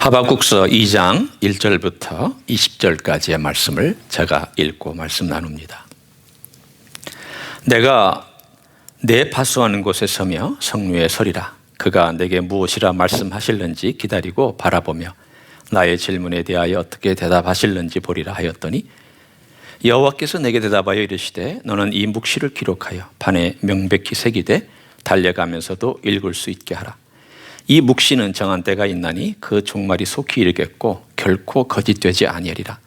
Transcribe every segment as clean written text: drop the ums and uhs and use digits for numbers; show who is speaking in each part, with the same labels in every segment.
Speaker 1: 하박국서 2장 1절부터 20절까지의 말씀을 제가 읽고 말씀 나눕니다. 내가 내 파수하는 곳에 서며 성류에 서리라. 그가 내게 무엇이라 말씀하실는지 기다리고 바라보며 나의 질문에 대하여 어떻게 대답하실는지 보리라 하였더니 여호와께서 내게 대답하여 이르시되 너는 이 묵시를 기록하여 판에 명백히 새기되 달려가면서도 읽을 수 있게 하라. 이 묵시는 정한 때가 있나니 그 종말이 속히 이르겠고 결코 거짓되지 아니하리라.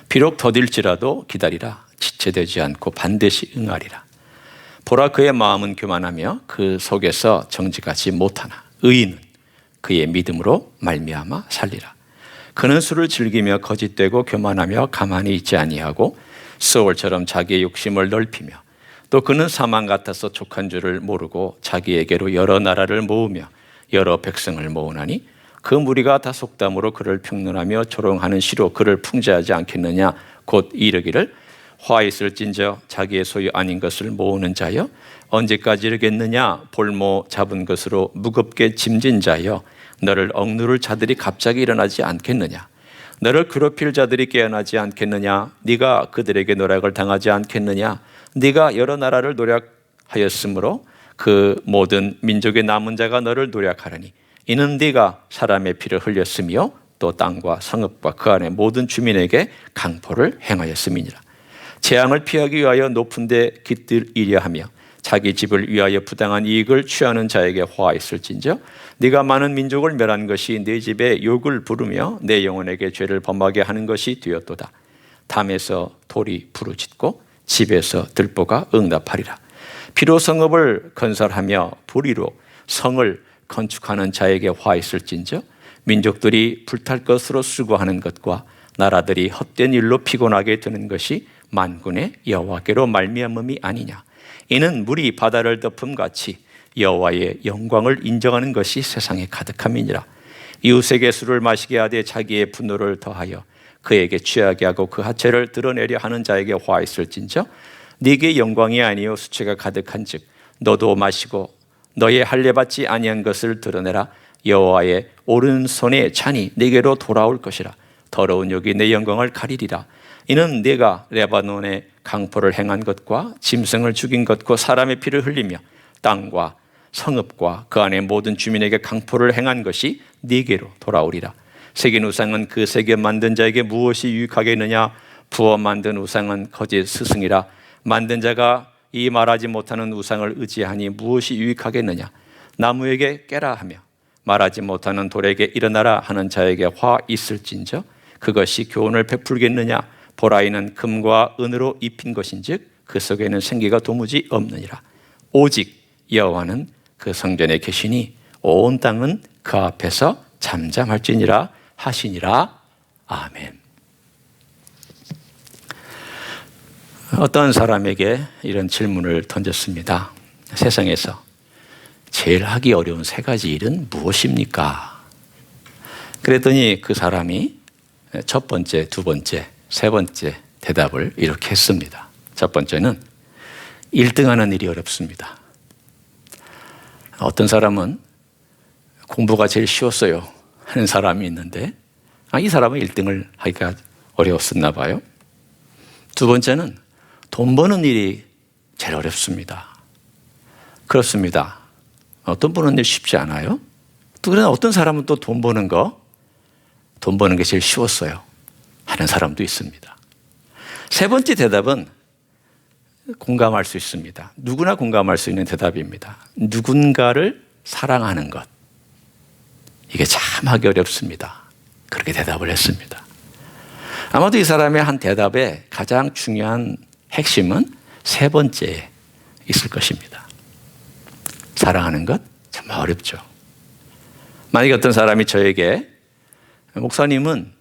Speaker 1: 비록 더딜지라도 기다리라. 지체되지 않고 반드시 응하리라. 보라, 그의 마음은 교만하며 그 속에서 정직하지 못하나 의인은 그의 믿음으로 말미암아 살리라. 그는 술을 즐기며 거짓되고 교만하며 가만히 있지 아니하고 스올처럼 자기의 욕심을 넓히며 또 그는 사망 같아서 족한 줄을 모르고 자기에게로 여러 나라를 모으며 여러 백성을 모으나니 그 무리가 다 속담으로 그를 평론하며 조롱하는 시로 그를 풍자하지 않겠느냐. 곧 이르기를 화 있을진저 자기의 소유 아닌 것을 모으는 자여 언제까지 이르겠느냐. 볼모 잡은 것으로 무겁게 짐진 자여 너를 억누를 자들이 갑자기 일어나지 않겠느냐. 너를 괴롭힐 자들이 깨어나지 않겠느냐. 네가 그들에게 노략을 당하지 않겠느냐. 네가 여러 나라를 노략하였으므로 그 모든 민족의 남은 자가 너를 노략하려니 이는 네가 사람의 피를 흘렸으며 또 땅과 성읍과 그 안에 모든 주민에게 강포를 행하였음이니라. 재앙을 피하기 위하여 높은 데 깃들이려 하며 자기 집을 위하여 부당한 이익을 취하는 자에게 화 있을진저 네가 많은 민족을 멸한 것이 네 집에 욕을 부르며 내 영혼에게 죄를 범하게 하는 것이 되었도다. 담에서 돌이 부르짖고 집에서 들보가 응답하리라. 피로 성읍을 건설하며 불의로 성을 건축하는 자에게 화 있을진저 민족들이 불탈 것으로 수고하는 것과 나라들이 헛된 일로 피곤하게 되는 것이 만군의 여호와께로 말미암음이 아니냐. 이는 물이 바다를 덮음같이 여호와의 영광을 인정하는 것이 세상에 가득함이니라. 이웃에게 술을 마시게 하되 자기의 분노를 더하여 그에게 취하게 하고 그 하체를 드러내려 하는 자에게 화 있을진저 네게 영광이 아니요 수치가 가득한즉 너도 마시고 너의 할례받지 아니한 것을 드러내라. 여호와의 오른손의 잔이 네게로 돌아올 것이라. 더러운 욕이 내 영광을 가리리라. 이는 네가 레바논에 강포를 행한 것과 짐승을 죽인 것과 사람의 피를 흘리며 땅과 성읍과 그 안에 모든 주민에게 강포를 행한 것이 네게로 돌아오리라. 새긴 우상은 그 새겨 만든 자에게 무엇이 유익하겠느냐. 부어 만든 우상은 거짓 스승이라. 만든 자가 이 말하지 못하는 우상을 의지하니 무엇이 유익하겠느냐. 나무에게 깨라 하며 말하지 못하는 돌에게 일어나라 하는 자에게 화 있을진저 그것이 교훈을 베풀겠느냐. 보라, 이는 금과 은으로 입힌 것인즉 그 속에는 생기가 도무지 없느니라. 오직 여호와는 그 성전에 계시니 온 땅은 그 앞에서 잠잠할지니라 하시니라. 아멘. 어떤 사람에게 이런 질문을 던졌습니다. 세상에서 제일 하기 어려운 세 가지 일은 무엇입니까? 그랬더니 그 사람이 첫 번째, 두 번째, 세 번째 대답을 이렇게 했습니다. 첫 번째는 1등하는 일이 어렵습니다. 어떤 사람은 공부가 제일 쉬웠어요 하는 사람이 있는데 이 사람은 1등을 하기가 어려웠었나 봐요. 두 번째는 돈 버는 일이 제일 어렵습니다. 그렇습니다. 돈 버는 일 쉽지 않아요. 또 그러나 어떤 사람은 또 돈 버는 게 제일 쉬웠어요 하는 사람도 있습니다. 세 번째 대답은 공감할 수 있습니다. 누구나 공감할 수 있는 대답입니다. 누군가를 사랑하는 것. 이게 참 하기 어렵습니다. 그렇게 대답을 했습니다. 아마도 이 사람의 한 대답의 가장 중요한 핵심은 세 번째에 있을 것입니다. 사랑하는 것 정말 어렵죠. 만약에 어떤 사람이 저에게 목사님은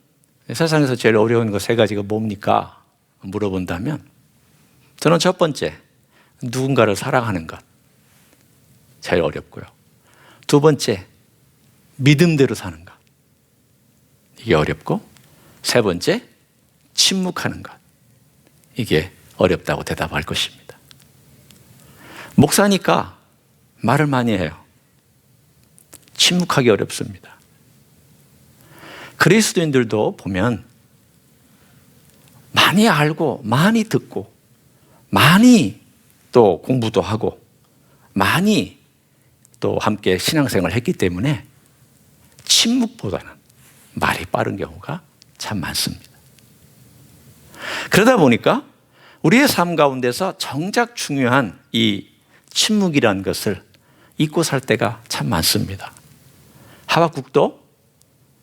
Speaker 1: 세상에서 제일 어려운 거 세 가지가 뭡니까? 물어본다면 저는 첫 번째, 누군가를 사랑하는 것 제일 어렵고요. 두 번째, 믿음대로 사는 것 이게 어렵고, 세 번째, 침묵하는 것 이게 어렵다고 대답할 것입니다. 목사니까 말을 많이 해요. 침묵하기 어렵습니다. 그리스도인들도 보면 많이 알고 많이 듣고 많이 또 공부도 하고 많이 또 함께 신앙생활을 했기 때문에 침묵보다는 말이 빠른 경우가 참 많습니다. 그러다 보니까 우리의 삶 가운데서 정작 중요한 이 침묵이라는 것을 잊고 살 때가 참 많습니다. 하박국도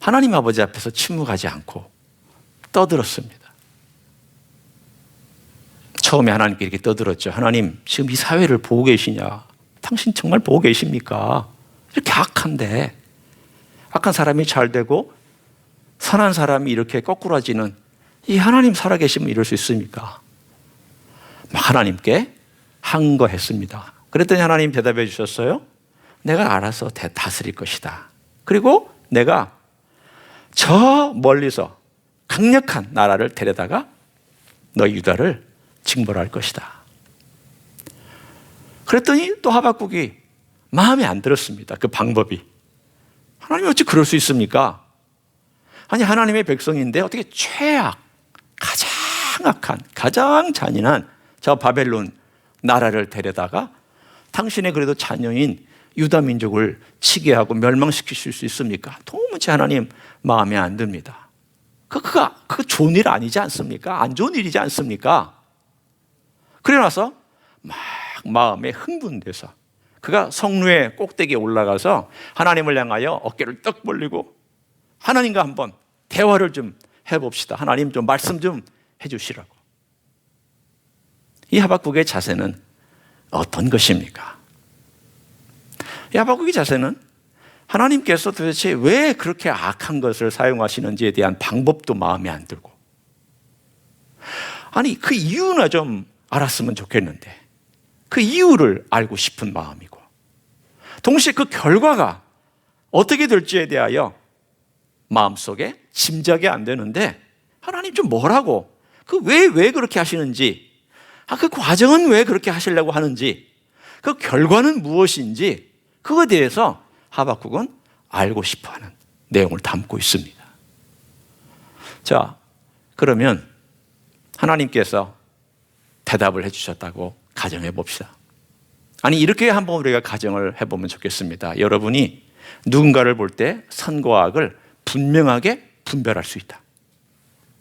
Speaker 1: 하나님 아버지 앞에서 침묵하지 않고 떠들었습니다. 처음에 하나님께 이렇게 떠들었죠. 하나님, 지금 이 사회를 보고 계시냐? 당신 정말 보고 계십니까? 이렇게 악한데, 악한 사람이 잘 되고 선한 사람이 이렇게 거꾸라지는 이 하나님 살아계시면 이럴 수 있습니까? 막 하나님께 항거했습니다. 그랬더니 하나님 대답해 주셨어요. 내가 알아서 다스릴 것이다. 그리고 내가 저 멀리서 강력한 나라를 데려다가 너희 유다를 징벌할 것이다. 그랬더니 또 하박국이 마음에 안 들었습니다. 그 방법이. 하나님이 어찌 그럴 수 있습니까? 아니, 하나님의 백성인데 어떻게 최악, 가장 악한, 가장 잔인한 저 바벨론 나라를 데려다가 당신의 그래도 자녀인 유다 민족을 치게 하고 멸망시키실 수 있습니까? 도무지 하나님 마음에 안 듭니다. 그거 좋은 일 아니지 않습니까? 안 좋은 일이지 않습니까? 그래 나서 막 마음에 흥분돼서 그가 성루의 꼭대기에 올라가서 하나님을 향하여 어깨를 떡 벌리고 하나님과 한번 대화를 좀 해봅시다. 하나님 좀 말씀 좀 해주시라고. 이 하박국의 자세는 어떤 것입니까? 이 하박국의 자세는 하나님께서 도대체 왜 그렇게 악한 것을 사용하시는지에 대한 방법도 마음에 안 들고, 아니 그 이유나 좀 알았으면 좋겠는데 그 이유를 알고 싶은 마음이고, 동시에 그 결과가 어떻게 될지에 대하여 마음속에 짐작이 안 되는데 하나님 좀 뭐라고, 왜 그렇게 하시는지, 그 과정은 왜 그렇게 하시려고 하는지, 그 결과는 무엇인지, 그거에 대해서 하박국은 알고 싶어하는 내용을 담고 있습니다. 자, 그러면 하나님께서 대답을 해주셨다고 가정해 봅시다. 아니, 이렇게 한번 우리가 가정을 해보면 좋겠습니다. 여러분이 누군가를 볼 때 선과 악을 분명하게 분별할 수 있다.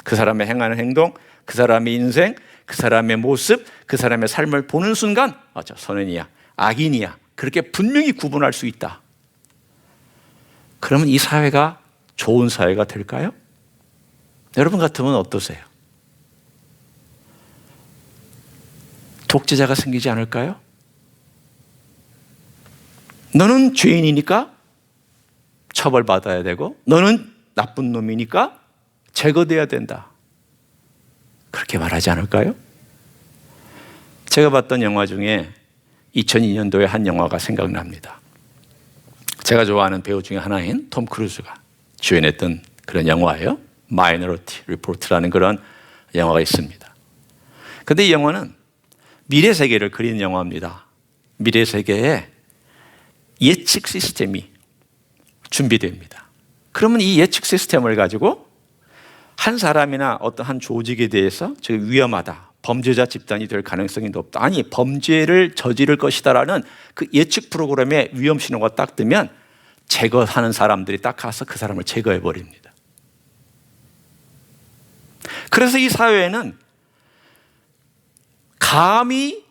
Speaker 1: 그 사람의 행하는 행동, 그 사람의 인생, 그 사람의 모습, 그 사람의 삶을 보는 순간 선인이야, 악인이야, 그렇게 분명히 구분할 수 있다. 그러면 이 사회가 좋은 사회가 될까요? 여러분 같으면 어떠세요? 독재자가 생기지 않을까요? 너는 죄인이니까 처벌받아야 되고 너는 나쁜 놈이니까 제거돼야 된다. 그렇게 말하지 않을까요? 제가 봤던 영화 중에 2002년도에 한 영화가 생각납니다. 제가 좋아하는 배우 중에 하나인 톰 크루즈가 주연했던 그런 영화예요. 마이너리티 리포트라는 그런 영화가 있습니다. 그런데 이 영화는 미래 세계를 그리는 영화입니다. 미래 세계에 예측 시스템이 준비됩니다. 그러면 이 예측 시스템을 가지고 한 사람이나 어떤 한 조직에 대해서 위험하다, 범죄자 집단이 될 가능성이 높다, 아니 범죄를 저지를 것이다라는 그 예측 프로그램에 위험 신호가 딱 뜨면 제거하는 사람들이 딱 가서 그 사람을 제거해 버립니다. 그래서 이 사회에는 감히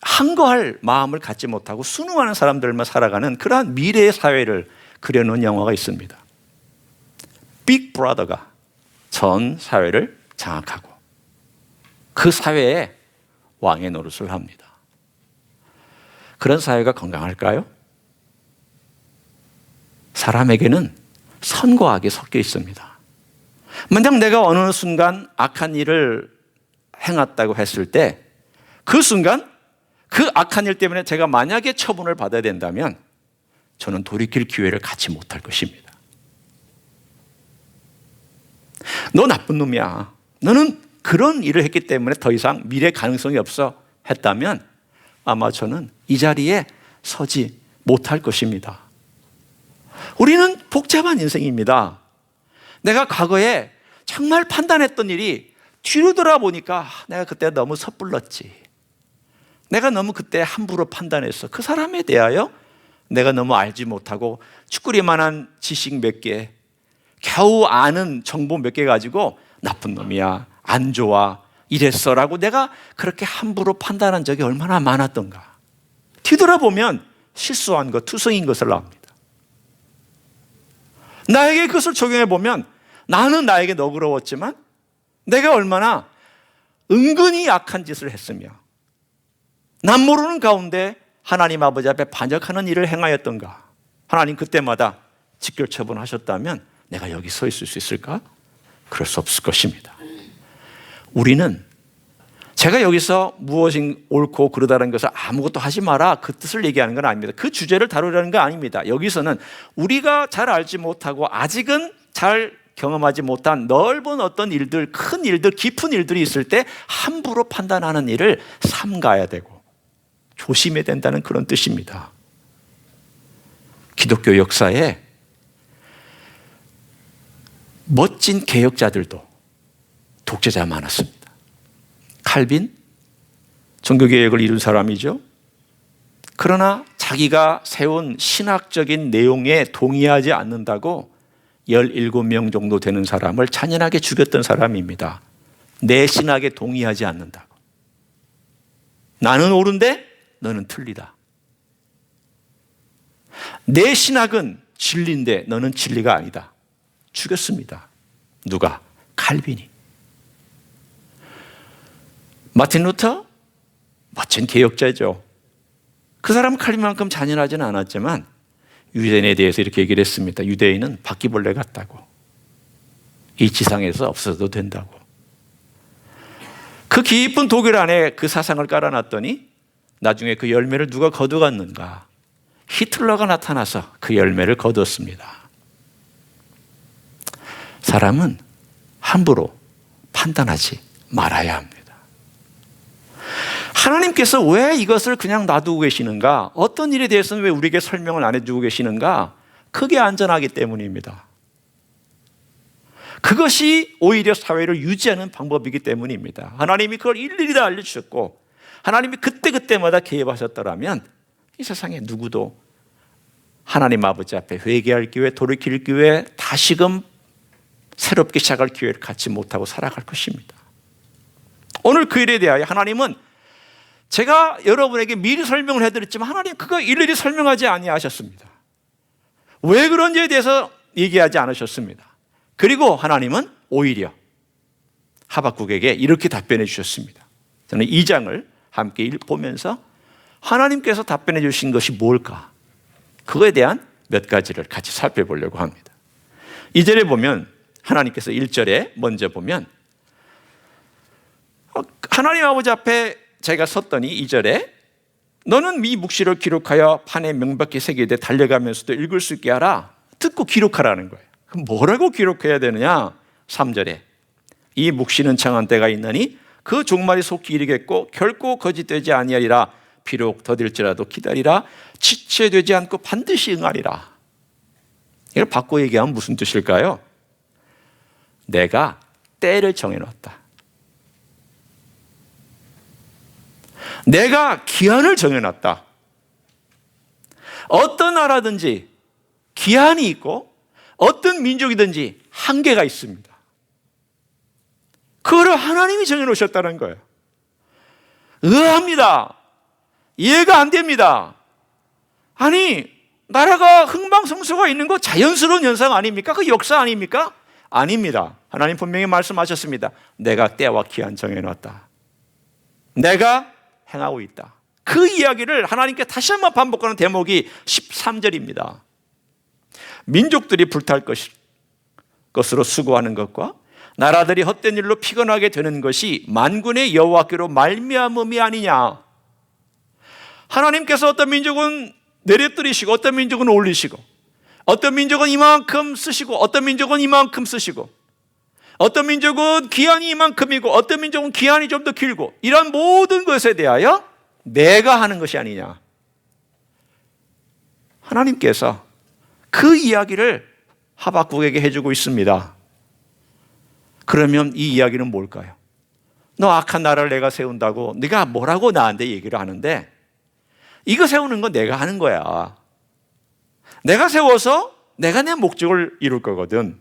Speaker 1: 항거할 마음을 갖지 못하고 순응하는 사람들만 살아가는 그러한 미래의 사회를 그려놓은 영화가 있습니다. 빅 브라더가 전 사회를 장악하고 그 사회에 왕의 노릇을 합니다. 그런 사회가 건강할까요? 사람에게는 선과 악이 섞여 있습니다. 만약 내가 어느 순간 악한 일을 행했다고 했을 때 그 순간 그 악한 일 때문에 제가 만약에 처분을 받아야 된다면 저는 돌이킬 기회를 갖지 못할 것입니다. 너 나쁜 놈이야, 너는 그런 일을 했기 때문에 더 이상 미래 가능성이 없어 했다면 아마 저는 이 자리에 서지 못할 것입니다. 우리는 복잡한 인생입니다. 내가 과거에 정말 판단했던 일이 뒤로 돌아보니까 내가 그때 너무 섣불렀지. 내가 너무 그때 함부로 판단했어. 그 사람에 대하여 내가 너무 알지 못하고 쭈꾸리만한 지식 몇 개, 겨우 아는 정보 몇 개 가지고 나쁜 놈이야, 안 좋아, 이랬어라고 내가 그렇게 함부로 판단한 적이 얼마나 많았던가. 뒤돌아보면 실수한 것, 투성인 것을 나옵니다. 나에게 그것을 적용해 보면 나는 나에게 너그러웠지만 내가 얼마나 은근히 약한 짓을 했으며 남 모르는 가운데 하나님 아버지 앞에 반역하는 일을 행하였던가. 하나님 그때마다 직결 처분하셨다면 내가 여기 서 있을 수 있을까? 그럴 수 없을 것입니다. 우리는 제가 여기서 무엇이 옳고 그르다는 것을 아무것도 하지 마라 그 뜻을 얘기하는 건 아닙니다. 그 주제를 다루려는 거 아닙니다. 여기서는 우리가 잘 알지 못하고 아직은 잘 경험하지 못한 넓은 어떤 일들, 큰 일들, 깊은 일들이 있을 때 함부로 판단하는 일을 삼가야 되고 조심해야 된다는 그런 뜻입니다. 기독교 역사에 멋진 개혁자들도 독재자 많았습니다. 칼빈, 종교개혁을 이룬 사람이죠. 그러나 자기가 세운 신학적인 내용에 동의하지 않는다고 17명 정도 되는 사람을 잔인하게 죽였던 사람입니다. 내 신학에 동의하지 않는다고. 나는 옳은데 너는 틀리다. 내 신학은 진리인데 너는 진리가 아니다. 죽였습니다. 누가? 칼빈이. 마틴 루터? 멋진 개혁자죠. 그 사람은 칼빈만큼 잔인하지는 않았지만 유대인에 대해서 이렇게 얘기를 했습니다. 유대인은 바퀴벌레 같다고. 이 지상에서 없어도 된다고. 그 깊은 독일 안에 그 사상을 깔아놨더니 나중에 그 열매를 누가 거두었는가? 히틀러가 나타나서 그 열매를 거두었습니다. 사람은 함부로 판단하지 말아야 합니다. 하나님께서 왜 이것을 그냥 놔두고 계시는가? 어떤 일에 대해서는 왜 우리에게 설명을 안 해주고 계시는가? 그게 안전하기 때문입니다. 그것이 오히려 사회를 유지하는 방법이기 때문입니다. 하나님이 그걸 일일이 다 알려주셨고 하나님이 그때그때마다 개입하셨더라면 이 세상에 누구도 하나님 아버지 앞에 회개할 기회, 돌이킬 기회, 다시금 새롭게 시작할 기회를 갖지 못하고 살아갈 것입니다. 오늘 그 일에 대하여 하나님은 제가 여러분에게 미리 설명을 해드렸지만 하나님 그거 일일이 설명하지 아니하셨습니다. 왜 그런지에 대해서 얘기하지 않으셨습니다. 그리고 하나님은 오히려 하박국에게 이렇게 답변해 주셨습니다. 저는 이 장을 함께 보면서 하나님께서 답변해 주신 것이 뭘까? 그거에 대한 몇 가지를 같이 살펴보려고 합니다. 2절에 보면 하나님께서 1절에 먼저 보면 하나님 아버지 앞에 제가 섰더니 2절에 너는 이 묵시를 기록하여 판에 명백히 새기되 달려가면서도 읽을 수 있게 하라. 듣고 기록하라는 거예요. 그럼 뭐라고 기록해야 되느냐? 3절에 이 묵시는 정한 때가 있나니 그 종말이 속히 이르겠고 결코 거짓되지 아니하리라. 비록 더딜지라도 기다리라. 지체되지 않고 반드시 응하리라. 이걸 바꿔 얘기하면 무슨 뜻일까요? 내가 때를 정해놨다. 내가 기한을 정해놨다. 어떤 나라든지 기한이 있고 어떤 민족이든지 한계가 있습니다. 그거를 하나님이 정해놓으셨다는 거예요. 의아합니다. 이해가 안 됩니다. 아니 나라가 흥망성쇠가 있는 거 자연스러운 현상 아닙니까? 그 역사 아닙니까? 아닙니다. 하나님 분명히 말씀하셨습니다. 내가 때와 기한 정해놨다. 내가 행하고 있다. 그 이야기를 하나님께 다시 한번 반복하는 대목이 13절입니다. 민족들이 불탈 것으로 수고하는 것과 나라들이 헛된 일로 피곤하게 되는 것이 만군의 여호와께로 말미암음이 아니냐. 하나님께서 어떤 민족은 내려뜨리시고 어떤 민족은 올리시고 어떤 민족은 이만큼 쓰시고 어떤 민족은 이만큼 쓰시고 어떤 민족은 기한이 이만큼이고 어떤 민족은 기한이 좀 더 길고 이런 모든 것에 대하여 내가 하는 것이 아니냐. 하나님께서 그 이야기를 하박국에게 해주고 있습니다. 그러면 이 이야기는 뭘까요? 너 악한 나라를 내가 세운다고 네가 뭐라고 나한테 얘기를 하는데 이거 세우는 건 내가 하는 거야. 내가 세워서 내가 내 목적을 이룰 거거든.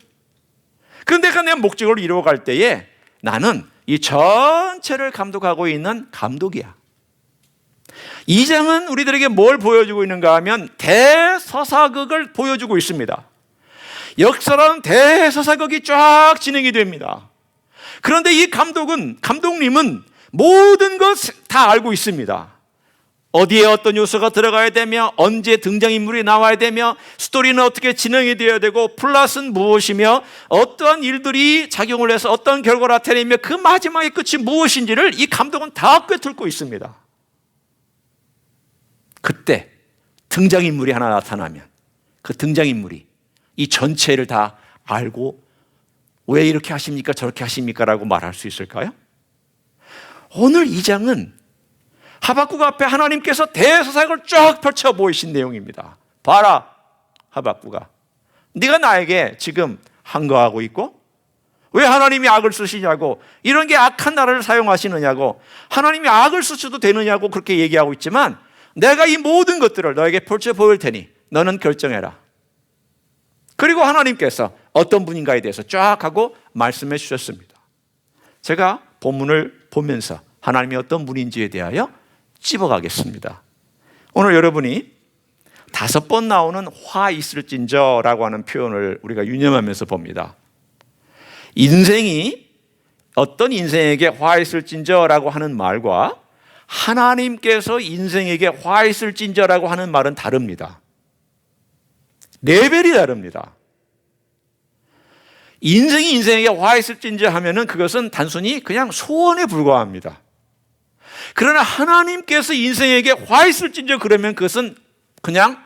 Speaker 1: 그런데 내가 내 목적을 이루어갈 때에 나는 이 전체를 감독하고 있는 감독이야. 2장은 우리들에게 뭘 보여주고 있는가 하면 대서사극을 보여주고 있습니다. 역사라는 대서사극이 쫙 진행이 됩니다. 그런데 이 감독님은 모든 것 다 알고 있습니다. 어디에 어떤 요소가 들어가야 되며 언제 등장인물이 나와야 되며 스토리는 어떻게 진행이 되어야 되고 플롯은 무엇이며 어떠한 일들이 작용을 해서 어떤 결과를 나타내며 그 마지막의 끝이 무엇인지를 이 감독은 다 꿰뚫고 있습니다. 그때 등장인물이 하나 나타나면 그 등장인물이 이 전체를 다 알고 왜 이렇게 하십니까 저렇게 하십니까 라고 말할 수 있을까요? 오늘 2장은 하박국 앞에 하나님께서 대서사극을 쫙 펼쳐 보이신 내용입니다. 봐라 하박국아, 네가 나에게 지금 항거하고 있고 왜 하나님이 악을 쓰시냐고, 이런 게 악한 나라를 사용하시느냐고, 하나님이 악을 쓰셔도 되느냐고 그렇게 얘기하고 있지만 내가 이 모든 것들을 너에게 펼쳐 보일 테니 너는 결정해라. 그리고 하나님께서 어떤 분인가에 대해서 쫙 하고 말씀해 주셨습니다. 제가 본문을 보면서 하나님이 어떤 분인지에 대하여 찝어가겠습니다. 오늘 여러분이 5번 나오는 화 있을진저라고 하는 표현을 우리가 유념하면서 봅니다. 인생이 어떤 인생에게 화 있을진저라고 하는 말과 하나님께서 인생에게 화 있을진저라고 하는 말은 다릅니다. 레벨이 다릅니다. 인생이 인생에게 화 있을진저 하면은 그것은 단순히 그냥 소원에 불과합니다. 그러나 하나님께서 인생에게 화 있을진저 그러면 그것은 그냥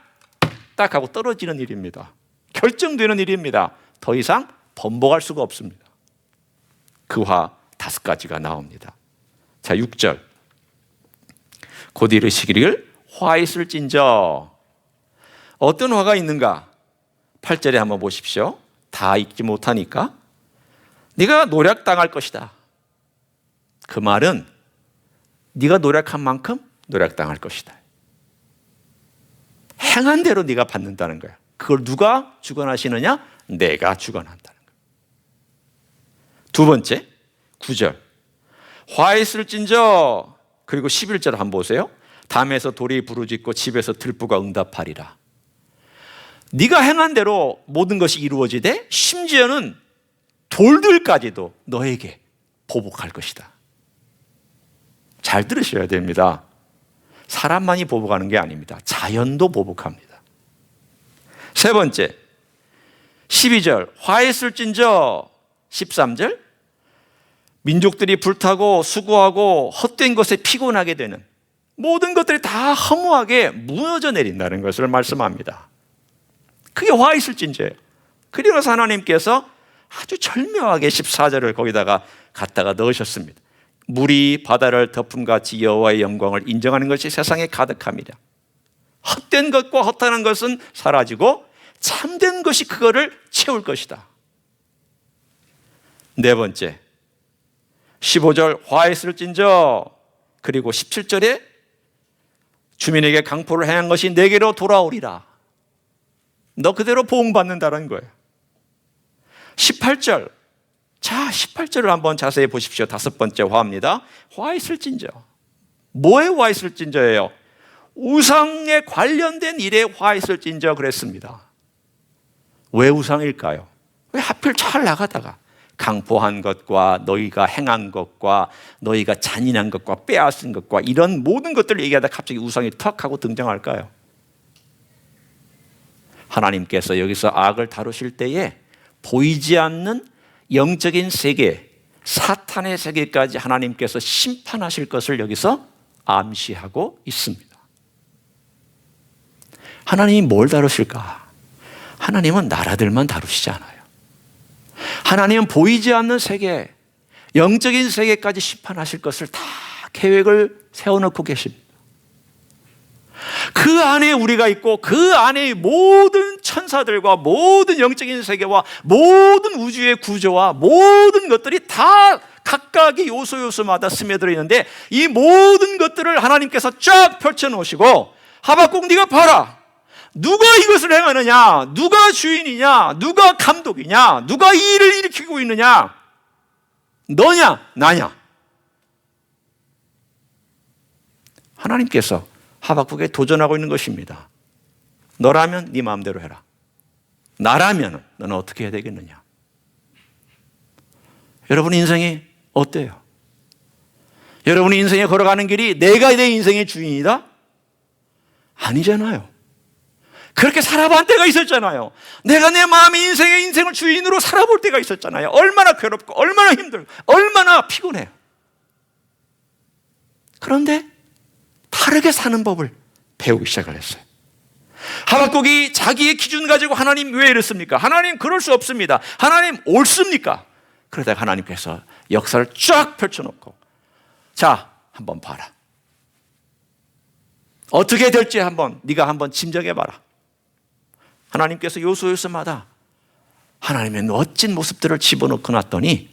Speaker 1: 딱 하고 떨어지는 일입니다. 결정되는 일입니다. 더 이상 번복할 수가 없습니다. 그 화 5가지가 나옵니다. 자, 6절. 곧 이르시기를 화 있을진저. 어떤 화가 있는가? 8절에 한번 보십시오. 다 읽지 못하니까. 네가 노략당할 것이다. 그 말은 네가 노력한 만큼 노력당할 것이다. 행한 대로 네가 받는다는 거야. 그걸 누가 주관하시느냐? 내가 주관한다는 거야. 두 번째, 9절. 화 있을진저. 그리고 11절 한번 보세요. 담에서 돌이 부르짖고 집에서 들보가 응답하리라. 네가 행한 대로 모든 것이 이루어지되 심지어는 돌들까지도 너에게 보복할 것이다. 잘 들으셔야 됩니다. 사람만이 보복하는 게 아닙니다. 자연도 보복합니다. 세 번째, 12절. 화 있을진저. 13절. 민족들이 불타고 수고하고 헛된 것에 피곤하게 되는 모든 것들이 다 허무하게 무너져 내린다는 것을 말씀합니다. 그게 화 있을진저예요. 그리고서 하나님께서 아주 절묘하게 14절을 거기다가 갖다가 넣으셨습니다. 물이 바다를 덮음같이 여호와의 영광을 인정하는 것이 세상에 가득합니다. 헛된 것과 허탄한 것은 사라지고 참된 것이 그거를 채울 것이다. 네 번째, 15절 화 있을진저. 그리고 17절에 주민에게 강포를 행한 것이 내게로 돌아오리라. 너 그대로 보응받는다는 거예요. 18절. 자, 18절을 한번 자세히 보십시오. 5번째 화입니다. 화 있을진저. 뭐에 화 있을진저예요? 우상에 관련된 일에 화 있을진저 그랬습니다. 왜 우상일까요? 왜 하필 잘 나가다가 강포한 것과 너희가 행한 것과 너희가 잔인한 것과 빼앗은 것과 이런 모든 것들을 얘기하다 갑자기 우상이 턱 하고 등장할까요? 하나님께서 여기서 악을 다루실 때에 보이지 않는 영적인 세계, 사탄의 세계까지 하나님께서 심판하실 것을 여기서 암시하고 있습니다. 하나님이 뭘 다루실까? 하나님은 나라들만 다루시지 않아요. 하나님은 보이지 않는 세계, 영적인 세계까지 심판하실 것을 다 계획을 세워놓고 계십니다. 그 안에 우리가 있고 그 안에 모든 천사들과 모든 영적인 세계와 모든 우주의 구조와 모든 것들이 다 각각의 요소마다 스며들어 있는데, 이 모든 것들을 하나님께서 쫙 펼쳐놓으시고, 하박국 네가 봐라, 누가 이것을 행하느냐, 누가 주인이냐, 누가 감독이냐, 누가 이 일을 일으키고 있느냐, 너냐 나냐. 하나님께서 하박국에 도전하고 있는 것입니다. 너라면 네 마음대로 해라. 나라면 너는 어떻게 해야 되겠느냐. 여러분 인생이 어때요? 여러분이 인생에 걸어가는 길이 내가 내 인생의 주인이다? 아니잖아요. 그렇게 살아본 때가 있었잖아요. 내가 내 마음의 인생을 주인으로 살아볼 때가 있었잖아요. 얼마나 괴롭고 얼마나 힘들고 얼마나 피곤해요. 그런데 다르게 사는 법을 배우기 시작을 했어요. 하박국이 자기의 기준 가지고 하나님 왜 이랬습니까? 하나님 그럴 수 없습니다. 하나님 옳습니까? 그러다가 하나님께서 역사를 쫙 펼쳐놓고, 자, 한번 봐라. 어떻게 될지 네가 한번 짐작해봐라. 하나님께서 요소마다 하나님의 멋진 모습들을 집어넣고 놨더니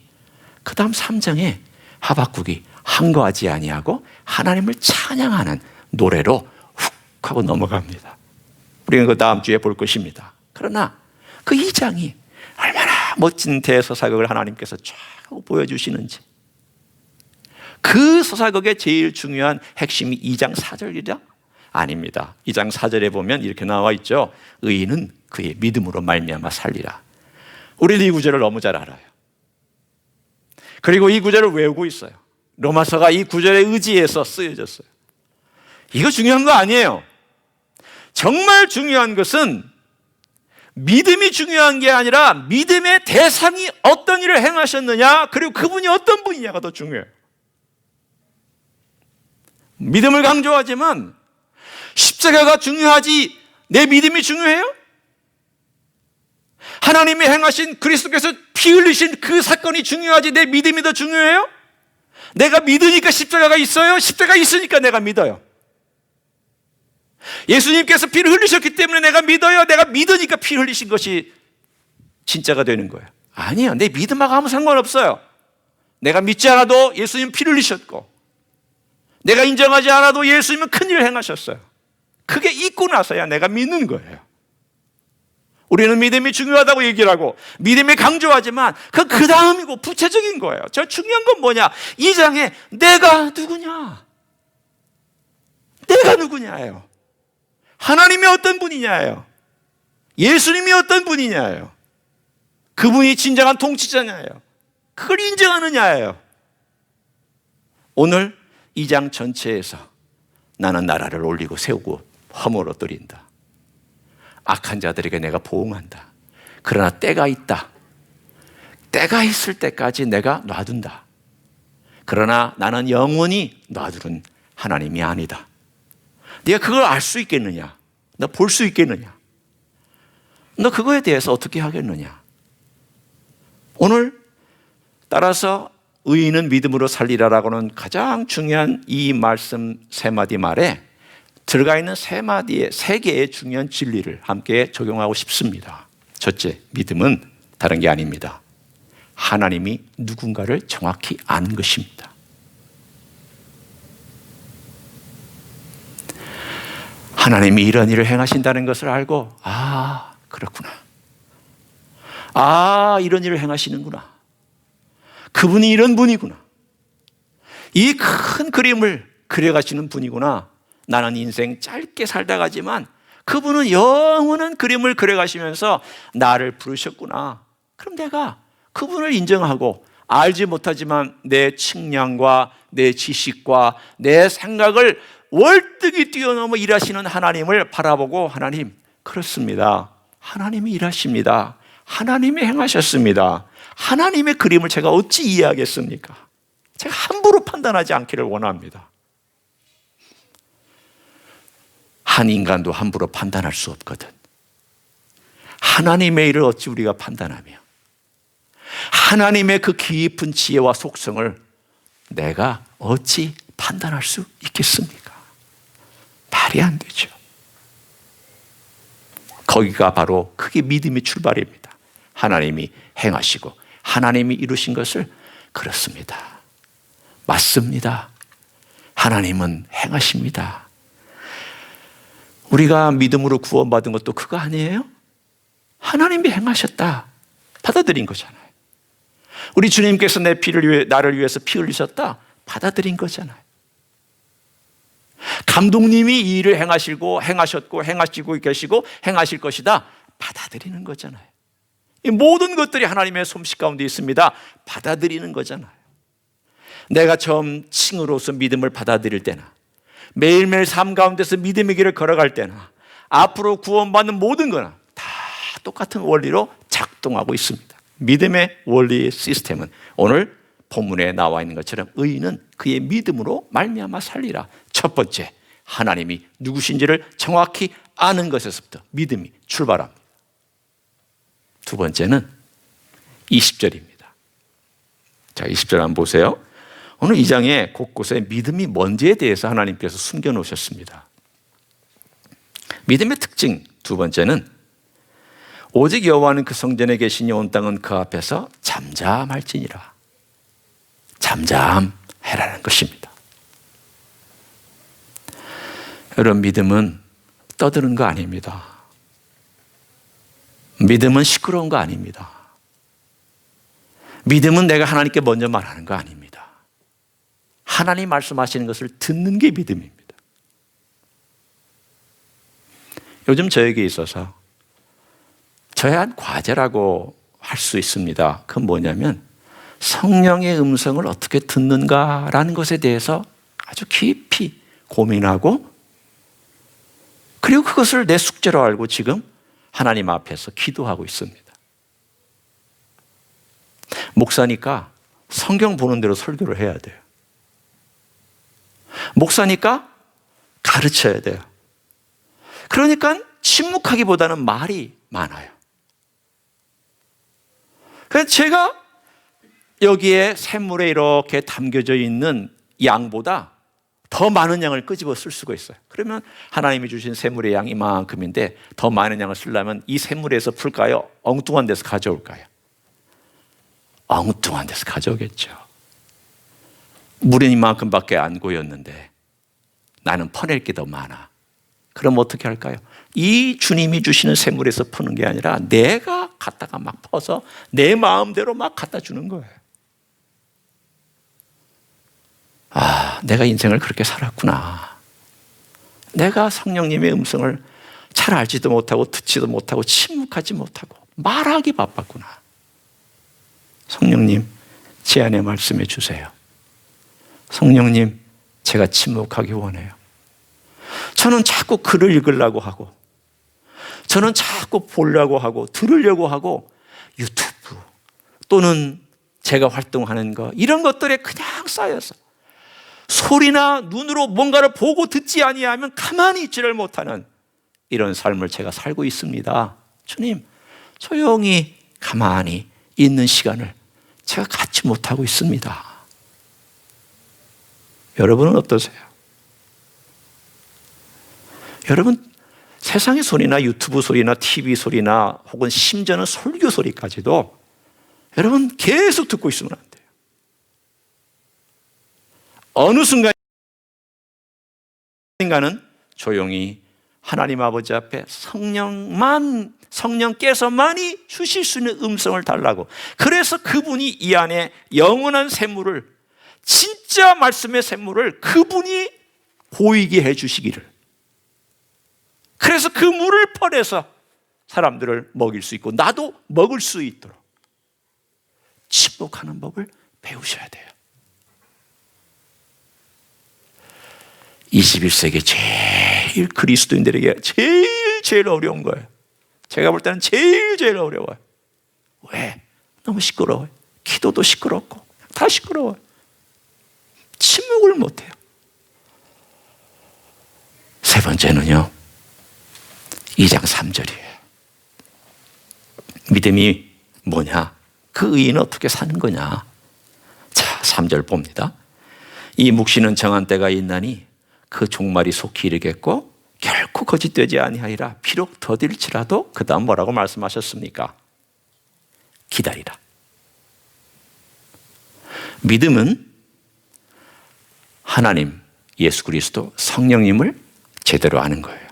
Speaker 1: 그 다음 3장에 하박국이 한거하지 아니하고 하나님을 찬양하는 노래로 훅 하고 넘어갑니다. 우리는 그 다음 주에 볼 것입니다. 그러나 그 2장이 얼마나 멋진 대서사극을 하나님께서 쫙 보여주시는지, 그 서사극의 제일 중요한 핵심이 2장 4절이라? 아닙니다. 2장 4절에 보면 이렇게 나와 있죠. 의인은 그의 믿음으로 말미암아 살리라. 우리는 이 구절을 너무 잘 알아요. 그리고 이 구절을 외우고 있어요. 로마서가 이 구절에 의지해서 쓰여졌어요. 이거 중요한 거 아니에요. 정말 중요한 것은 믿음이 중요한 게 아니라 믿음의 대상이 어떤 일을 행하셨느냐, 그리고 그분이 어떤 분이냐가 더 중요해요. 믿음을 강조하지만 십자가가 중요하지 내 믿음이 중요해요? 하나님이 행하신, 그리스도께서 피 흘리신 그 사건이 중요하지 내 믿음이 더 중요해요? 내가 믿으니까 십자가가 있어요? 십자가 있으니까 내가 믿어요. 예수님께서 피를 흘리셨기 때문에 내가 믿어요? 내가 믿으니까 피 흘리신 것이 진짜가 되는 거예요? 아니에요. 내 믿음하고 아무 상관없어요. 내가 믿지 않아도 예수님 피를 흘리셨고, 내가 인정하지 않아도 예수님은 큰일을 행하셨어요. 그게 있고 나서야 내가 믿는 거예요. 우리는 믿음이 중요하다고 얘기를 하고 믿음이 강조하지만 그 다음이고 부차적인 거예요. 저 중요한 건 뭐냐? 2장에 내가 누구냐? 내가 누구냐예요. 하나님이 어떤 분이냐예요. 예수님이 어떤 분이냐예요. 그분이 진정한 통치자냐예요. 그걸 인정하느냐예요. 오늘 2장 전체에서 나는 나라를 올리고 세우고 허물을 엎드린다. 악한 자들에게 내가 보응한다. 그러나 때가 있다. 때가 있을 때까지 내가 놔둔다. 그러나 나는 영원히 놔두는 하나님이 아니다. 네가 그걸 알 수 있겠느냐? 너 볼 수 있겠느냐? 너 그거에 대해서 어떻게 하겠느냐? 오늘 따라서 의인은 믿음으로 살리라라고는 가장 중요한 이 말씀 세 마디 말에 들어가 있는 세 개의 중요한 진리를 함께 적용하고 싶습니다. 첫째, 믿음은 다른 게 아닙니다. 하나님이 누군가를 정확히 아는 것입니다. 하나님이 이런 일을 행하신다는 것을 알고, 아, 그렇구나. 아, 이런 일을 행하시는구나. 그분이 이런 분이구나. 이 큰 그림을 그려가시는 분이구나. 나는 인생 짧게 살다 가지만 그분은 영원한 그림을 그려가시면서 나를 부르셨구나. 그럼 내가 그분을 인정하고, 알지 못하지만 내 측량과 내 지식과 내 생각을 월등히 뛰어넘어 일하시는 하나님을 바라보고, 하나님, 그렇습니다. 하나님이 일하십니다. 하나님이 행하셨습니다. 하나님의 그림을 제가 어찌 이해하겠습니까? 제가 함부로 판단하지 않기를 원합니다. 한 인간도 함부로 판단할 수 없거든. 하나님의 일을 어찌 우리가 판단하며, 하나님의 그 깊은 지혜와 속성을 내가 어찌 판단할 수 있겠습니까? 말이 안 되죠. 거기가 바로 그게 믿음의 출발입니다. 하나님이 행하시고 하나님이 이루신 것을 그렇습니다. 맞습니다. 하나님은 행하십니다. 우리가 믿음으로 구원받은 것도 그거 아니에요? 하나님이 행하셨다. 받아들인 거잖아요. 우리 주님께서 나를 위해서 피 흘리셨다. 받아들인 거잖아요. 감독님이 이 일을 행하셨고 행하시고 계시고 행하실 것이다. 받아들이는 거잖아요. 이 모든 것들이 하나님의 솜씨 가운데 있습니다. 받아들이는 거잖아요. 내가 처음 칭으로서 믿음을 받아들일 때나 매일매일 삶 가운데서 믿음의 길을 걸어갈 때나 앞으로 구원받는 모든 거나 다 똑같은 원리로 작동하고 있습니다. 믿음의 원리 시스템은 오늘 본문에 나와 있는 것처럼 의인은 그의 믿음으로 말미암아 살리라. 첫 번째, 하나님이 누구신지를 정확히 아는 것에서부터 믿음이 출발합니다. 두 번째는 20절입니다. 자, 20절 한번 보세요. 오늘 이 장에 곳곳에 믿음이 뭔지에 대해서 하나님께서 숨겨놓으셨습니다. 믿음의 특징 두 번째는 오직 여호와는 그 성전에 계시니 온 땅은 그 앞에서 잠잠할지니라. 잠잠해라는 것입니다. 여러분, 믿음은 떠드는 거 아닙니다. 믿음은 시끄러운 거 아닙니다. 믿음은 내가 하나님께 먼저 말하는 거 아닙니다. 하나님 말씀하시는 것을 듣는 게 믿음입니다. 요즘 저에게 있어서 저의 한 과제라고 할 수 있습니다. 그건 뭐냐면 성령의 음성을 어떻게 듣는가라는 것에 대해서 아주 깊이 고민하고 그리고 그것을 내 숙제로 알고 지금 하나님 앞에서 기도하고 있습니다. 목사니까 성경 보는 대로 설교를 해야 돼요. 목사니까 가르쳐야 돼요. 그러니까 침묵하기보다는 말이 많아요. 그래서 제가 여기에 샘물에 이렇게 담겨져 있는 양보다 더 많은 양을 끄집어 쓸 수가 있어요. 그러면 하나님이 주신 샘물의 양이 이만큼인데 더 많은 양을 쓰려면 이 샘물에서 풀까요? 엉뚱한 데서 가져올까요? 엉뚱한 데서 가져오겠죠. 물은 이만큼밖에 안 고였는데 나는 퍼낼 게 더 많아. 그럼 어떻게 할까요? 이 주님이 주시는 샘물에서 푸는 게 아니라 내가 갖다가 막 퍼서 내 마음대로 막 갖다 주는 거예요. 아, 내가 인생을 그렇게 살았구나. 내가 성령님의 음성을 잘 알지도 못하고 듣지도 못하고 침묵하지 못하고 말하기 바빴구나. 성령님, 제 안에 말씀해 주세요. 성령님, 제가 침묵하기 원해요. 저는 자꾸 글을 읽으려고 하고 저는 자꾸 보려고 하고 들으려고 하고 유튜브 또는 제가 활동하는 거 이런 것들에 그냥 쌓여서 소리나 눈으로 뭔가를 보고 듣지 아니하면 가만히 있지를 못하는 이런 삶을 제가 살고 있습니다. 주님, 조용히 가만히 있는 시간을 제가 갖지 못하고 있습니다. 여러분은 어떠세요? 여러분, 세상의 소리나 유튜브 소리나 TV 소리나 혹은 심지어는 설교 소리까지도 여러분 계속 듣고 있으면 안 돼요. 어느 순간인가는 조용히 하나님 아버지 앞에 성령께서만이 주실 수 있는 음성을 달라고. 그래서 그분이 이 안에 영원한 샘물을, 진짜 말씀의 샘물을 그분이 보이게 해 주시기를. 그래서 그 물을 퍼내서 사람들을 먹일 수 있고 나도 먹을 수 있도록 침묵하는 법을 배우셔야 돼요. 21세기 제일 그리스도인들에게 제일 어려운 거예요. 제가 볼 때는 제일 어려워요. 왜? 너무 시끄러워요. 기도도 시끄럽고 다 시끄러워요. 침묵을 못해요. 세 번째는요, 2장 3절이에요. 믿음이 뭐냐? 그 의인은 어떻게 사는 거냐? 자, 3절 봅니다. 이 묵시는 정한 때가 있나니 그 종말이 속히 이르겠고 결코 거짓되지 아니하리라. 비록 더딜지라도 그 다음 뭐라고 말씀하셨습니까? 기다리라. 믿음은 하나님, 예수 그리스도, 성령님을 제대로 아는 거예요.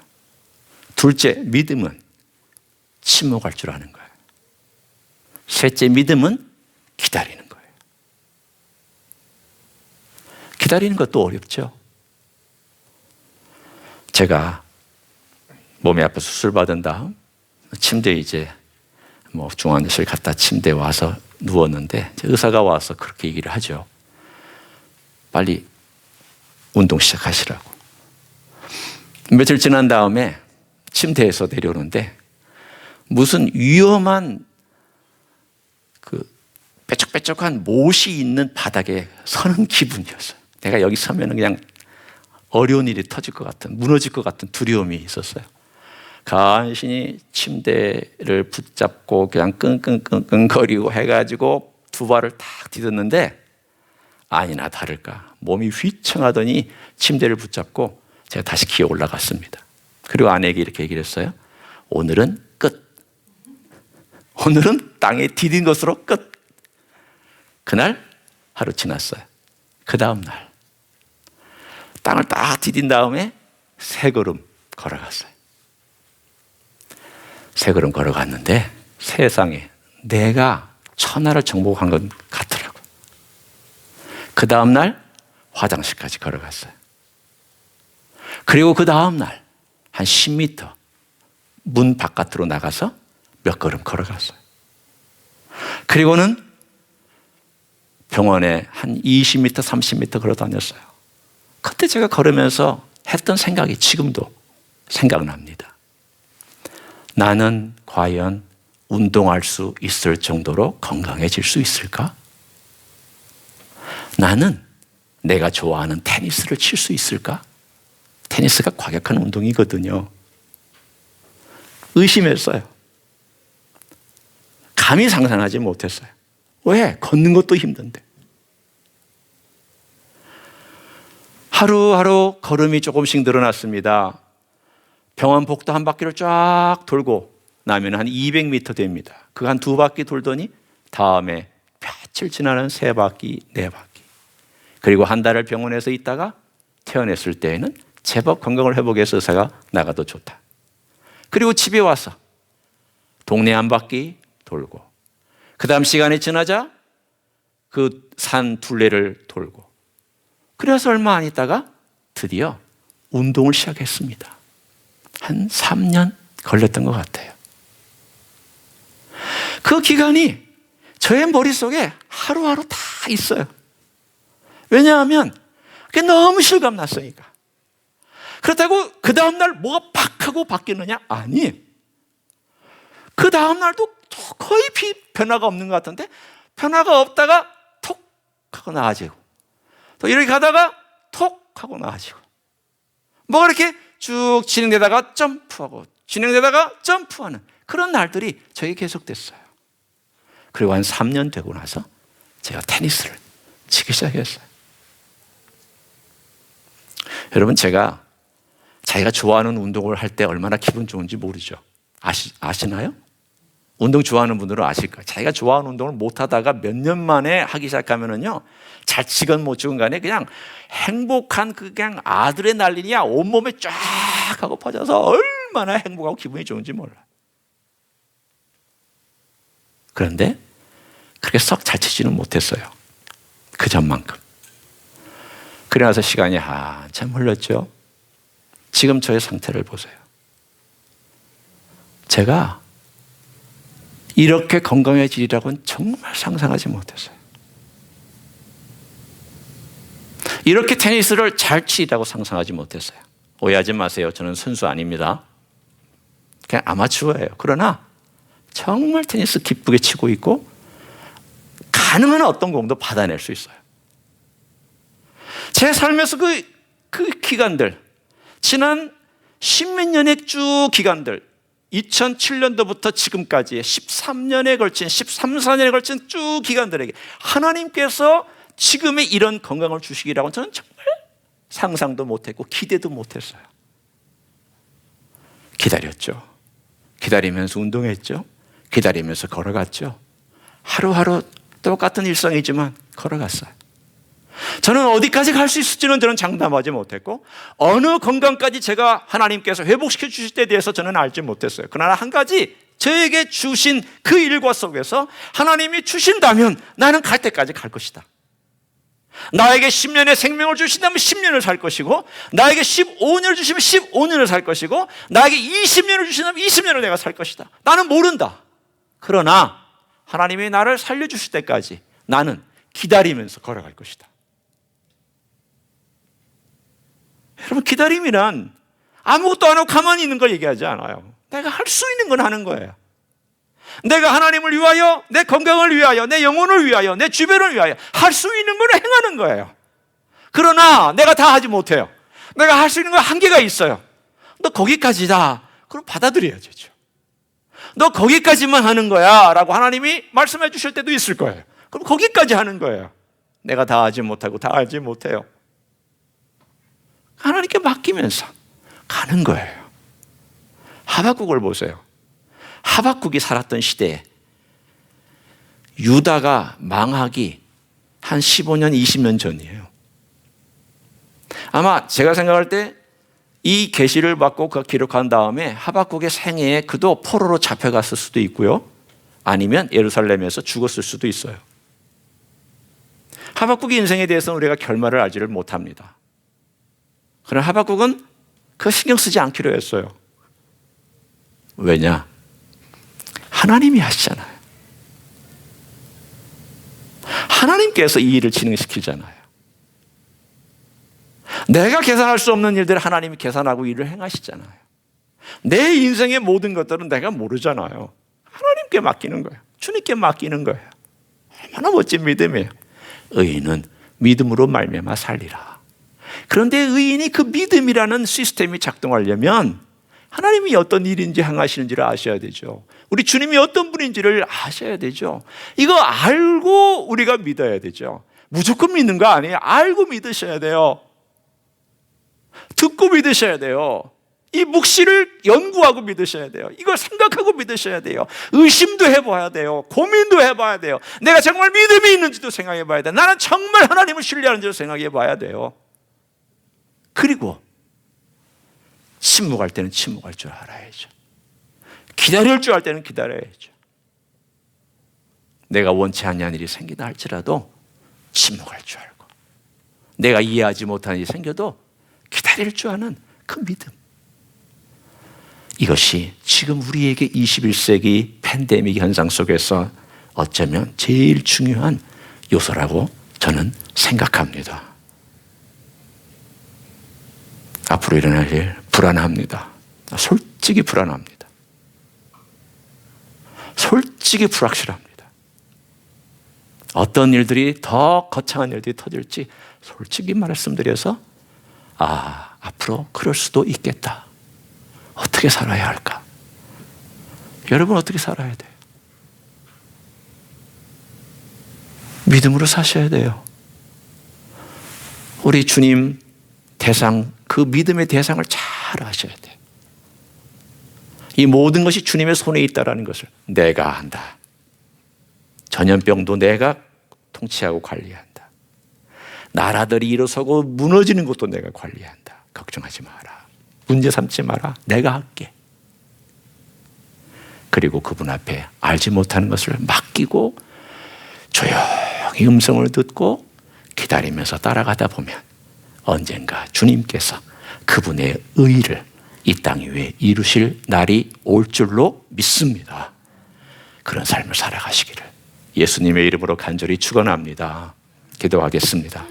Speaker 1: 둘째, 믿음은 침묵할 줄 아는 거예요. 셋째, 믿음은 기다리는 거예요. 기다리는 것도 어렵죠. 제가 몸이 아파 수술 받은 다음 침대에 이제 중환자실 갔다 침대에 와서 누웠는데 의사가 와서 그렇게 얘기를 하죠. 빨리 운동 시작하시라고. 며칠 지난 다음에 침대에서 내려오는데 무슨 위험한 빼쩍빼쩍한 못이 있는 바닥에 서는 기분이었어요. 내가 여기 서면 그냥 어려운 일이 터질 것 같은, 무너질 것 같은 두려움이 있었어요. 간신히 침대를 붙잡고 그냥 끙끙끙끙거리고 해가지고 두 발을 탁 디뎠는데 아니나 다를까 몸이 휘청하더니 침대를 붙잡고 제가 다시 기어 올라갔습니다. 그리고 아내에게 이렇게 얘기를 했어요. 오늘은 끝. 오늘은 땅에 디딘 것으로 끝. 그날 하루 지났어요. 그 다음 날 땅을 딱 디딘 다음에 세 걸음 걸어갔어요. 세 걸음 걸어갔는데 세상에 내가 천하를 정복한 것 같더라고요. 그 다음 날 화장실까지 걸어갔어요. 그리고 그 다음 날 한 10m 문 바깥으로 나가서 몇 걸음 걸어갔어요. 그리고는 병원에 한 20m, 30m 걸어 다녔어요. 그때 제가 걸으면서 했던 생각이 지금도 생각납니다. 나는 과연 운동할 수 있을 정도로 건강해질 수 있을까? 나는 내가 좋아하는 테니스를 칠 수 있을까? 테니스가 과격한 운동이거든요. 의심했어요. 감히 상상하지 못했어요. 왜? 걷는 것도 힘든데. 하루하루 걸음이 조금씩 늘어났습니다. 병원 복도 한 바퀴를 쫙 돌고 나면 한 200m 됩니다. 그 한 두 바퀴 돌더니 다음에 며칠 지나는 세 바퀴, 네 바퀴. 그리고 한 달을 병원에서 있다가 퇴원했을 때에는 제법 건강을 회복해서 의사가 나가도 좋다. 그리고 집에 와서 동네 한 바퀴 돌고 그 다음 시간이 지나자 그 산 둘레를 돌고 그래서 얼마 안 있다가 드디어 운동을 시작했습니다. 한 3년 걸렸던 것 같아요. 그 기간이 저의 머릿속에 하루하루 다 있어요. 왜냐하면 그게 너무 실감났으니까. 그렇다고 그 다음날 뭐가 팍 하고 바뀌느냐? 아니. 그 다음날도 거의 변화가 없는 것 같은데 변화가 없다가 톡 하고 나아지고 또 이렇게 가다가 톡 하고 나아지고 뭐가 이렇게 쭉 진행되다가 점프하고 진행되다가 점프하는 그런 날들이 저에게 계속됐어요. 그리고 한 3년 되고 나서 제가 테니스를 치기 시작했어요. 여러분 제가 자기가 좋아하는 운동을 할 때 얼마나 기분 좋은지 모르죠. 아시나요? 운동 좋아하는 분들은 아실 거예요. 자기가 좋아하는 운동을 못하다가 몇 년 만에 하기 시작하면은요, 잘 치건 못 치건 간에 그냥 행복한 그냥 아드레날린이야 온몸에 쫙 하고 퍼져서 얼마나 행복하고 기분이 좋은지 몰라요. 그런데 그렇게 썩 잘 치지는 못했어요. 그 전만큼. 그래 나서 시간이 한참 흘렀죠. 지금 저의 상태를 보세요. 제가 이렇게 건강해지리라고는 정말 상상하지 못했어요. 이렇게 테니스를 잘 치리라고 상상하지 못했어요. 오해하지 마세요. 저는 선수 아닙니다. 그냥 아마추어예요. 그러나 정말 테니스 기쁘게 치고 있고 가능한 어떤 공도 받아낼 수 있어요. 제 삶에서 그 기간들, 지난 십몇 년의 쭉 기간들, 2007년도부터 지금까지의 13년에 걸친, 13, 14년에 걸친 쭉 기간들에게 하나님께서 지금의 이런 건강을 주시기라고는 저는 정말 상상도 못했고 기대도 못했어요. 기다렸죠. 기다리면서 운동했죠. 기다리면서 걸어갔죠. 하루하루 똑같은 일상이지만 걸어갔어요. 저는 어디까지 갈 수 있을지는 저는 장담하지 못했고 어느 건강까지 제가 하나님께서 회복시켜 주실 때에 대해서 저는 알지 못했어요. 그러나 한 가지 저에게 주신 그 일과 속에서 하나님이 주신다면 나는 갈 때까지 갈 것이다. 나에게 10년의 생명을 주신다면 10년을 살 것이고 나에게 15년을 주시면 15년을 살 것이고 나에게 20년을 주신다면 20년을 내가 살 것이다. 나는 모른다. 그러나 하나님이 나를 살려주실 때까지 나는 기다리면서 걸어갈 것이다. 여러분, 기다림이란 아무것도 안 하고 가만히 있는 걸 얘기하지 않아요. 내가 할 수 있는 건 하는 거예요. 내가 하나님을 위하여, 내 건강을 위하여, 내 영혼을 위하여, 내 주변을 위하여 할 수 있는 걸 행하는 거예요. 그러나 내가 다 하지 못해요. 내가 할 수 있는 건 한계가 있어요. 너 거기까지다. 그럼 받아들여야죠. 너 거기까지만 하는 거야 라고 하나님이 말씀해 주실 때도 있을 거예요. 그럼 거기까지 하는 거예요. 내가 다 하지 못하고 다 알지 못해요. 하나님께 맡기면서 가는 거예요. 하박국을 보세요. 하박국이 살았던 시대에 유다가 망하기 한 15년, 20년 전이에요. 아마 제가 생각할 때 이 계시를 받고 그 기록한 다음에 하박국의 생애에 그도 포로로 잡혀갔을 수도 있고요. 아니면 예루살렘에서 죽었을 수도 있어요. 하박국의 인생에 대해서는 우리가 결말을 알지를 못합니다. 그러나 하박국은 그 신경 쓰지 않기로 했어요. 왜냐? 하나님이 하시잖아요. 하나님께서 이 일을 진행시키잖아요. 내가 계산할 수 없는 일들을 하나님이 계산하고 일을 행하시잖아요. 내 인생의 모든 것들은 내가 모르잖아요. 하나님께 맡기는 거예요. 주님께 맡기는 거예요. 얼마나 멋진 믿음이에요. 의인은 믿음으로 말미암아 살리라. 그런데 의인이 그 믿음이라는 시스템이 작동하려면 하나님이 어떤 일인지 행하시는지를 아셔야 되죠. 우리 주님이 어떤 분인지를 아셔야 되죠. 이거 알고 우리가 믿어야 되죠. 무조건 믿는 거 아니에요. 알고 믿으셔야 돼요. 듣고 믿으셔야 돼요. 이 묵시를 연구하고 믿으셔야 돼요. 이걸 생각하고 믿으셔야 돼요. 의심도 해봐야 돼요. 고민도 해봐야 돼요. 내가 정말 믿음이 있는지도 생각해봐야 돼요. 나는 정말 하나님을 신뢰하는지도 생각해봐야 돼요. 그리고 침묵할 때는 침묵할 줄 알아야죠. 기다릴 줄 알 때는 기다려야죠. 내가 원치 않는 일이 생기다 할지라도 침묵할 줄 알고 내가 이해하지 못하는 일이 생겨도 기다릴 줄 아는 그 믿음. 이것이 지금 우리에게 21세기 팬데믹 현상 속에서 어쩌면 제일 중요한 요소라고 저는 생각합니다. 앞으로 일어날 일 불안합니다. 솔직히 불안합니다. 솔직히 불확실합니다. 어떤 일들이 더 거창한 일들이 터질지 솔직히 말씀드려서 앞으로 그럴 수도 있겠다. 어떻게 살아야 할까? 여러분 어떻게 살아야 돼요? 믿음으로 사셔야 돼요. 우리 주님 대상, 그 믿음의 대상을 잘 아셔야 돼요. 이 모든 것이 주님의 손에 있다는 것을 내가 한다. 전염병도 내가 통치하고 관리한다. 나라들이 일어서고 무너지는 것도 내가 관리한다. 걱정하지 마라. 문제 삼지 마라. 내가 할게. 그리고 그분 앞에 알지 못하는 것을 맡기고 조용히 음성을 듣고 기다리면서 따라가다 보면 언젠가 주님께서 그분의 의를 이 땅 위에 이루실 날이 올 줄로 믿습니다. 그런 삶을 살아가시기를 예수님의 이름으로 간절히 축원합니다. 기도하겠습니다.